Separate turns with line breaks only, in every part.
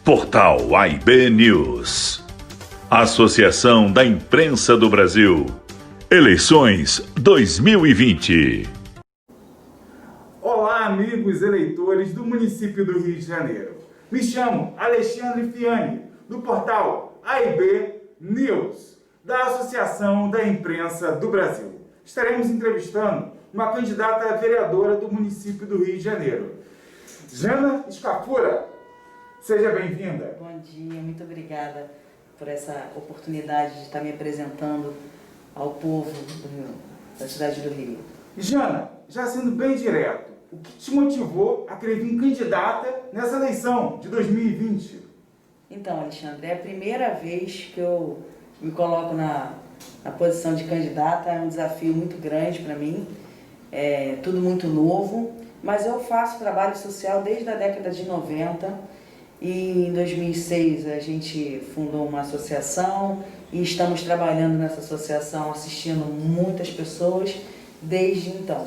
Portal AIB News. Associação da Imprensa do Brasil. Eleições 2020.
Olá, amigos eleitores do município do Rio de Janeiro. Me chamo Alexandre Fiani, do portal AIB News, da Associação da Imprensa do Brasil. Estaremos entrevistando uma candidata a vereadora do município do Rio de Janeiro, Jana Scafura. Seja bem-vinda.
Bom dia, muito obrigada por essa oportunidade de estar me apresentando ao povo da cidade do Rio.
Jana, já sendo bem direto, o que te motivou a querer vir candidata nessa eleição de 2020?
Então, Alexandre, é a primeira vez que eu me coloco na posição de candidata, é um desafio muito grande para mim, é tudo muito novo, mas eu faço trabalho social desde a década de 90 e em 2006 a gente fundou uma associação e estamos trabalhando nessa associação, assistindo muitas pessoas desde então.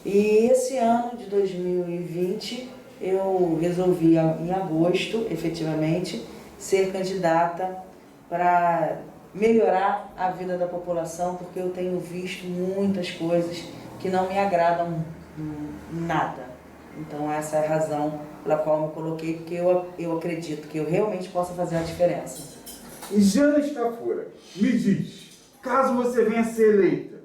E esse ano de 2020 eu resolvi, em agosto, efetivamente, ser candidata para melhorar a vida da população, porque eu tenho visto muitas coisas que não me agradam nada. Então essa é a razão pela qual eu me coloquei, porque eu acredito que eu realmente possa fazer a diferença.
E Jana Scafura, me diz, caso você venha a ser eleita,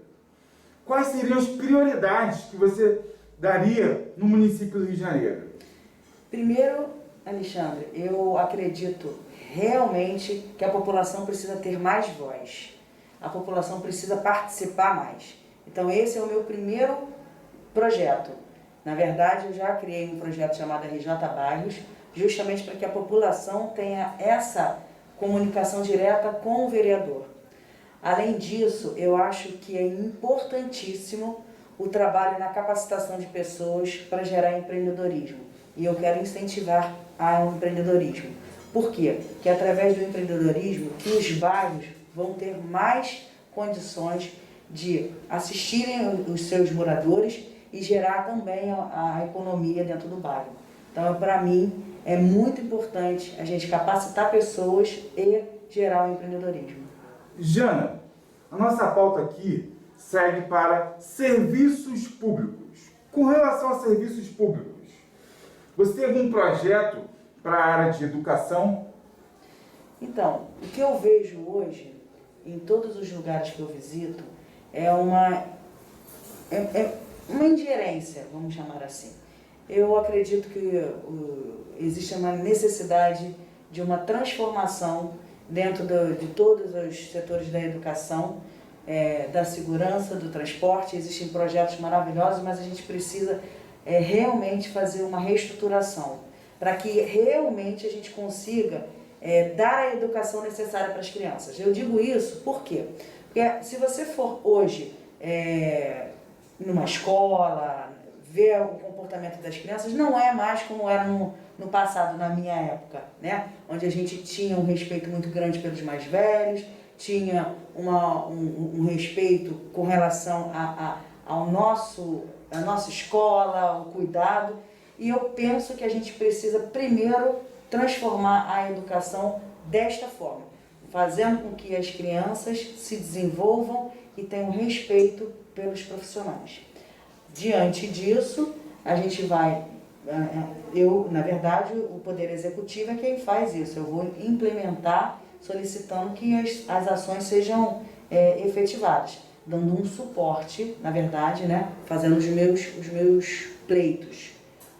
quais seriam as prioridades que você daria no município do Rio de Janeiro?
Primeiro, Alexandre, eu acredito realmente que a população precisa ter mais voz. A população precisa participar mais. Então esse é o meu primeiro projeto. Na verdade, eu já criei um projeto chamado RJ Bairros, justamente para que a população tenha essa comunicação direta com o vereador. Além disso, eu acho que é importantíssimo o trabalho na capacitação de pessoas para gerar empreendedorismo. E eu quero incentivar ao empreendedorismo. Por quê? Porque através do empreendedorismo que os bairros vão ter mais condições de assistirem os seus moradores e gerar também a economia dentro do bairro. Então, para mim, é muito importante a gente capacitar pessoas e gerar o empreendedorismo.
Jana, a nossa pauta aqui segue para serviços públicos. Com relação a serviços públicos, você tem algum projeto para a área de educação?
Então, o que eu vejo hoje, em todos os lugares que eu visito, é uma ingerência, vamos chamar assim. Eu acredito que existe uma necessidade de uma transformação dentro de todos os setores da educação, da segurança, do transporte. Existem projetos maravilhosos, mas a gente precisa realmente fazer uma reestruturação para que realmente a gente consiga dar a educação necessária para as crianças. Eu digo isso por quê? Porque se você for hoje numa escola, ver o comportamento das crianças, não é mais como era no passado, na minha época, né? Onde a gente tinha um respeito muito grande pelos mais velhos, tinha um respeito com relação à nossa escola, o cuidado. E eu penso que a gente precisa primeiro transformar a educação desta forma, fazendo com que as crianças se desenvolvam e tenham respeito pelos profissionais. Diante disso, a gente vai, na verdade, o Poder Executivo é quem faz isso. Eu vou implementar solicitando que as ações sejam efetivadas, dando um suporte, na verdade, né, fazendo os meus pleitos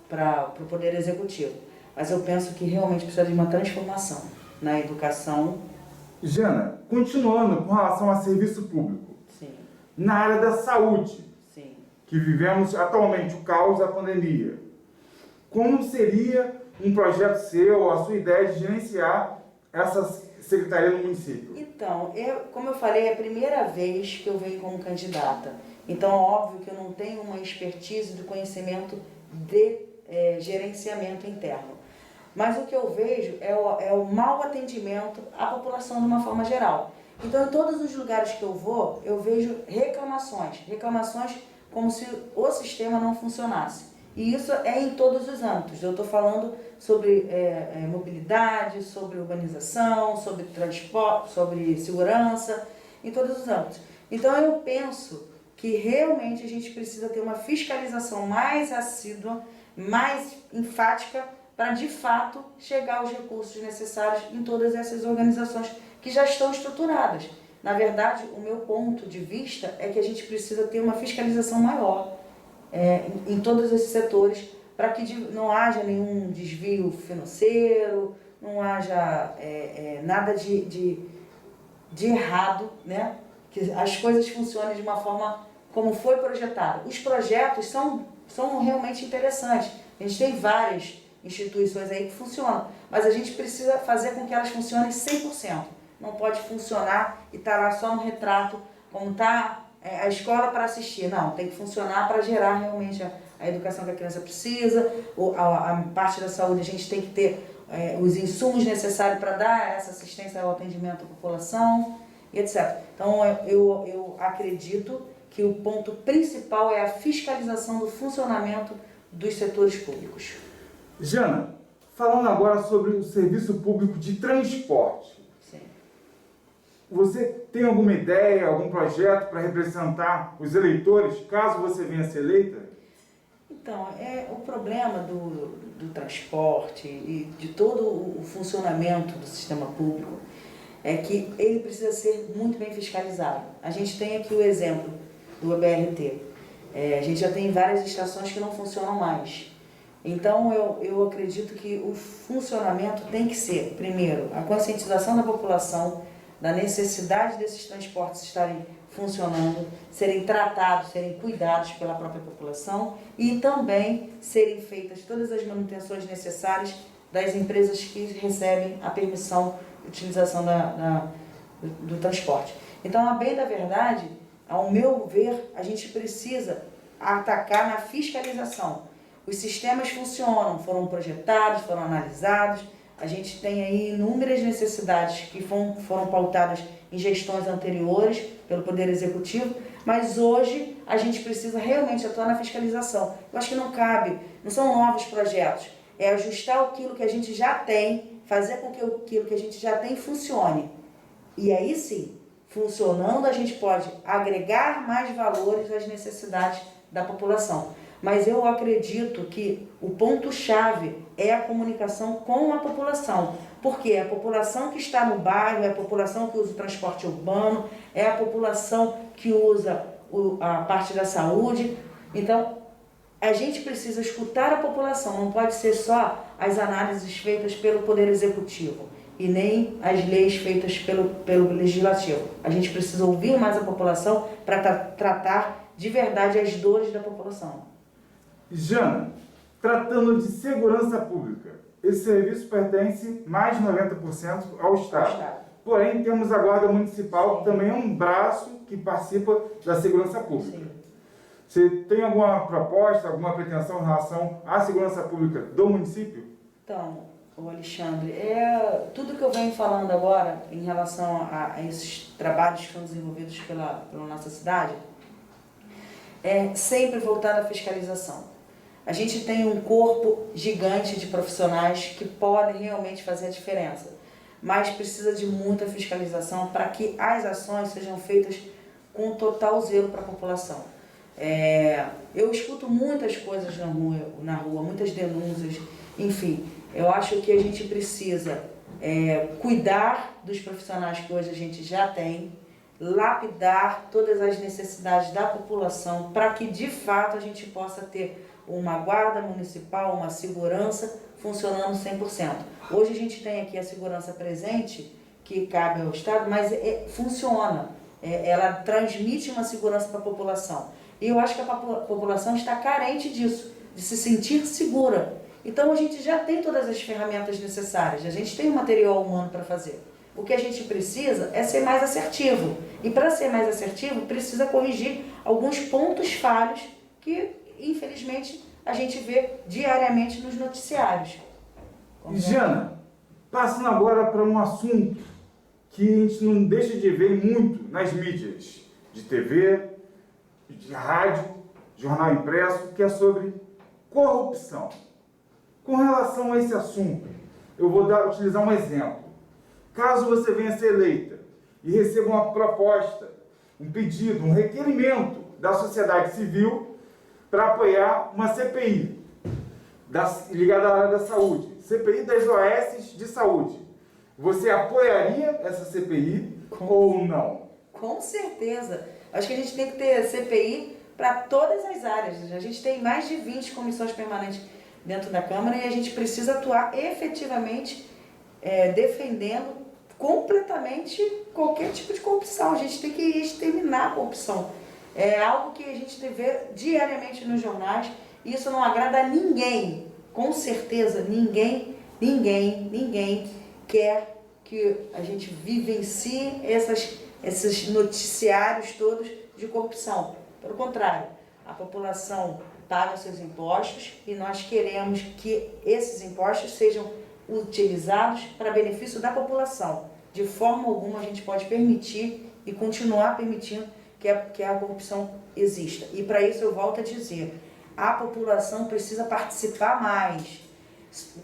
para o Poder Executivo. Mas eu penso que realmente precisa de uma transformação na educação.
Jana, continuando com relação a serviço público.
Sim.
Na área da saúde,
Sim.
que vivemos atualmente o caos da pandemia, como seria um projeto seu, a sua ideia de gerenciar essa secretaria no município?
Então, como eu falei, é a primeira vez que eu venho como candidata. Então, é óbvio que eu não tenho uma expertise de conhecimento de gerenciamento interno. Mas o que eu vejo é o mau atendimento à população de uma forma geral. Então, em todos os lugares que eu vou, eu vejo reclamações como se o sistema não funcionasse. E isso é em todos os âmbitos. Eu estou falando sobre mobilidade, sobre urbanização, sobre transporte, sobre segurança, em todos os âmbitos. Então eu penso que realmente a gente precisa ter uma fiscalização mais assídua, mais enfática, para de fato chegar aos recursos necessários em todas essas organizações que já estão estruturadas. Na verdade, o meu ponto de vista é que a gente precisa ter uma fiscalização maior em todos esses setores, para que não haja nenhum desvio financeiro, não haja nada de errado, né? Que as coisas funcionem de uma forma como foi projetado. Os projetos são realmente interessantes. A gente tem várias instituições aí que funcionam, mas a gente precisa fazer com que elas funcionem 100%. Não pode funcionar e estar lá só no retrato, como está a escola para assistir. Não, tem que funcionar para gerar realmente a educação que a criança precisa, a parte da saúde a gente tem que ter os insumos necessários para dar essa assistência ao atendimento à população, e etc. Então eu acredito que o ponto principal é a fiscalização do funcionamento dos setores públicos.
Jana, falando agora sobre o serviço público de transporte.
Sim.
Você tem alguma ideia, algum projeto para representar os eleitores, caso você venha a ser eleita?
Então, o problema do transporte e de todo o funcionamento do sistema público é que ele precisa ser muito bem fiscalizado. A gente tem aqui o exemplo do BRT. A gente já tem várias estações que não funcionam mais. Então, eu acredito que o funcionamento tem que ser, primeiro, a conscientização da população da necessidade desses transportes estarem funcionando, serem tratados, serem cuidados pela própria população e também serem feitas todas as manutenções necessárias das empresas que recebem a permissão de utilização do transporte. Então, a bem da verdade, ao meu ver, a gente precisa atacar na fiscalização. Os sistemas funcionam, foram projetados, foram analisados, a gente tem aí inúmeras necessidades que foram pautadas em gestões anteriores pelo Poder Executivo, mas hoje a gente precisa realmente atuar na fiscalização. Eu acho que não cabe, não são novos projetos, é ajustar aquilo que a gente já tem, fazer com que aquilo que a gente já tem funcione. E aí sim, funcionando, a gente pode agregar mais valores às necessidades da população. Mas eu acredito que o ponto-chave é a comunicação com a população. Porque é a população que está no bairro, é a população que usa o transporte urbano, é a população que usa a parte da saúde. Então, a gente precisa escutar a população, não pode ser só as análises feitas pelo Poder Executivo e nem as leis feitas pelo Legislativo. A gente precisa ouvir mais a população para tratar de verdade as dores da população.
Jana, tratando de segurança pública, esse serviço pertence mais de 90% ao Estado. Porém, temos a Guarda Municipal, que também é um braço que participa da segurança pública. Sim. Você tem alguma proposta, alguma pretensão em relação à segurança pública do município?
Então, Alexandre, tudo que eu venho falando agora em relação a esses trabalhos que são desenvolvidos pela nossa cidade é sempre voltado à fiscalização. A gente tem um corpo gigante de profissionais que podem realmente fazer a diferença, mas precisa de muita fiscalização para que as ações sejam feitas com total zelo para a população. Eu escuto muitas coisas na rua, muitas denúncias, enfim, eu acho que a gente precisa cuidar dos profissionais que hoje a gente já tem, lapidar todas as necessidades da população para que de fato a gente possa ter uma guarda municipal, uma segurança funcionando 100%. Hoje a gente tem aqui a segurança presente, que cabe ao Estado, mas funciona, ela transmite uma segurança para a população. E eu acho que a população está carente disso, de se sentir segura. Então a gente já tem todas as ferramentas necessárias, a gente tem o material humano para fazer. O que a gente precisa é ser mais assertivo. E para ser mais assertivo, precisa corrigir alguns pontos falhos que, infelizmente, a gente vê diariamente nos noticiários.
Jana, passando agora para um assunto que a gente não deixa de ver muito nas mídias, de TV, de rádio, jornal impresso, que é sobre corrupção. Com relação a esse assunto, eu vou utilizar um exemplo. Caso você venha a ser eleita e receba uma proposta, um pedido, um requerimento da sociedade civil para apoiar uma CPI ligada à área da saúde, CPI das OS de saúde, você apoiaria essa CPI ou não?
Com certeza. Acho que a gente tem que ter CPI para todas as áreas. A gente tem mais de 20 comissões permanentes dentro da Câmara e a gente precisa atuar efetivamente defendendo completamente qualquer tipo de corrupção. A gente tem que exterminar a corrupção. É algo que a gente vê diariamente nos jornais. Isso não agrada a ninguém. Com certeza, ninguém quer que a gente vivencie esses noticiários todos de corrupção. Pelo contrário, a população paga seus impostos e nós queremos que esses impostos sejam utilizados para benefício da população. De forma alguma a gente pode permitir e continuar permitindo que a corrupção exista. E para isso eu volto a dizer, a população precisa participar mais.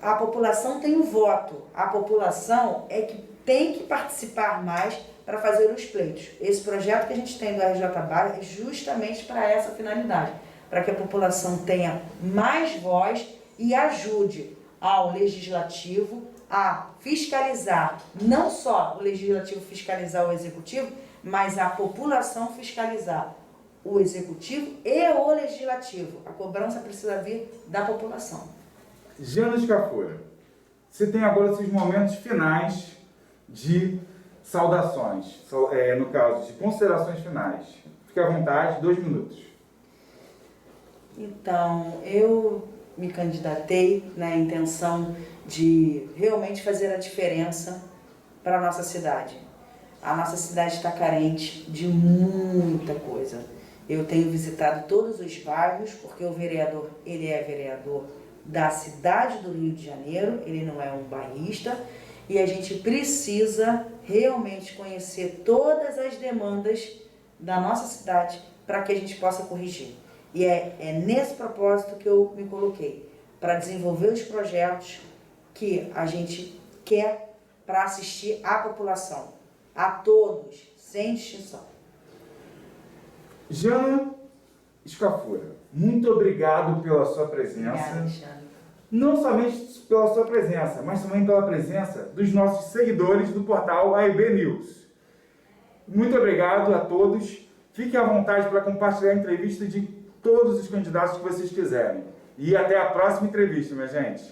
A população tem o voto, a população é que tem que participar mais para fazer os pleitos. Esse projeto que a gente tem do RJ Bar é justamente para essa finalidade, para que a população tenha mais voz e ajude ao legislativo a fiscalizar, não só o legislativo fiscalizar o executivo, mas a população fiscalizar o executivo e o legislativo. A cobrança precisa vir da população.
Jana Scafura, você tem agora esses momentos finais de saudações, no caso de considerações finais. Fique à vontade, 2 minutos.
Então, eu me candidatei na intenção de realmente fazer a diferença para a nossa cidade. A nossa cidade está carente de muita coisa. Eu tenho visitado todos os bairros, porque o vereador, ele é vereador da cidade do Rio de Janeiro, ele não é um bairrista, e a gente precisa realmente conhecer todas as demandas da nossa cidade para que a gente possa corrigir. E é nesse propósito que eu me coloquei, para desenvolver os projetos que a gente quer para assistir a população, a todos, sem distinção.
Jana Scafura, muito obrigado pela sua presença.
Obrigada, Alexandre.
Não somente pela sua presença, mas também pela presença dos nossos seguidores do portal AIB News. Muito obrigado a todos. Fiquem à vontade para compartilhar a entrevista de todos os candidatos que vocês quiserem. E até a próxima entrevista, minha gente.